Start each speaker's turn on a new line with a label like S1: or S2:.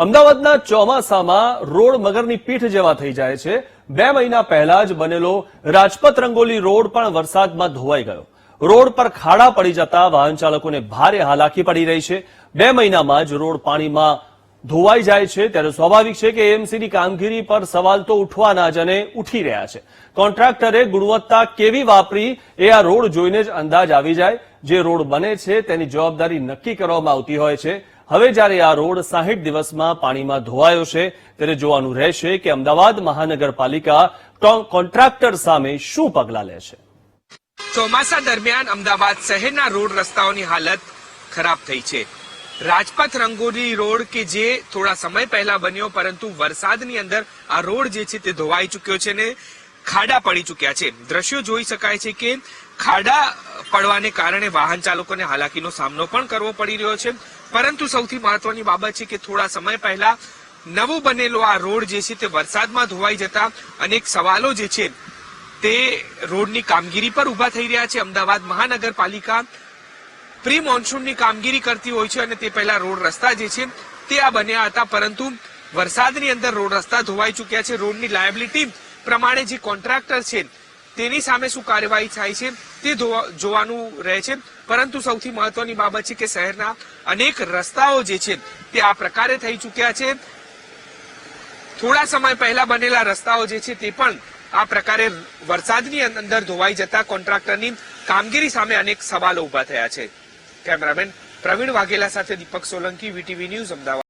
S1: અમદાવાદના ચોમાસામાં રોડ મગરની પીઠ જેવા થઈ જાય છે। 2 મહિના પહેલા જ બનેલો રાજપથ રંગોલી રોડ પણ વરસાદમાં ધોવાઈ ગયો। રોડ પર ખાડા પડી જતા વાહન ચાલકોને ભારે હાલાકી પડી રહી છે। 2 મહિનામાં જ રોડ પાણીમાં ધોવાઈ જાય છે ત્યારે સ્વાભાવિક છે કે એએમસીની કામગીરી પર સવાલ તો ઉઠવાના જ અને ઉઠી રહ્યા છે। કોન્ટ્રાક્ટરે ગુણવત્તા કેવી વાપરી એ આ રોડ જોઈને જ અંદાજ આવી જાય। જે રોડ બને છે તેની જવાબદારી નક્કી કરવામાં આવતી હોય છે। હવે જ્યારે આ રોડ 60 દિવસમાં પાણીમાં ધોવાયો છે ત્યારે જોવાનું રહેશે કે અમદાવાદ મહાનગરપાલિકા કોન્ટ્રાક્ટર સામે શું પગલાં લે છે।
S2: ચોમાસા દરમિયાન અમદાવાદ શહેરના રોડ રસ્તાઓની હાલત ખરાબ થઈ છે। રાજપથ રંગોલી રોડ કે જે થોડા સમય પહેલા બન્યો, પરંતુ વરસાદની અંદર આ રોડ જે છે તે ધોવાઈ ચૂક્યો છે ને ખાડા પડી ચૂક્યા છે। દ્રશ્યો જોઈ શકાય છે કે ખાડા પડવાને કારણે વાહન ચાલકોને હાલાકીનો સામનો પણ કરવો પડી રહ્યો છે। પરંતુ સૌથી મહત્વની બાબત છે કે થોડા સમય પહેલા નવો બનેલો આ રોડ જે છે તે વરસાદમાં ધોવાઈ જતા અનેક સવાલો જે છે તે રોડની કામગીરી પર ઉભા થઈ રહ્યા છે। અમદાવાદ મહાનગરપાલિકા પ્રી મોન્સૂનની કામગીરી કરતી હોય છે અને તે પહેલા રોડ રસ્તા જે છે તે આ બન્યા હતા, પરંતુ વરસાદની અંદર રોડ રસ્તા ધોવાઈ ચૂક્યા છે। રોડની લાયબિલિટી પ્રમાણે જે કોન્ટ્રાક્ટર છે તેની સામે શું કાર્યવાહી થાય છે તે જોવાનું રહે છે। પરંતુ સૌથી મહત્વની બાબત છે કે શહેરના અનેક રસ્તાઓ જે છે તે આ પ્રકારે થઈ ચૂક્યા છે। થોડા સમય પહેલા બનેલા રસ્તાઓ જે છે તે પણ આ પ્રકારે વરસાદની અંદર ધોવાઈ જતા કોન્ટ્રાક્ટરની કામગીરી સામે અનેક સવાલો ઉભા થયા છે। કેમેરામેન પ્રવીણ વાઘેલા સાથે દીપક સોલંકી, વીટીવી ન્યૂઝ, અમદાવાદ।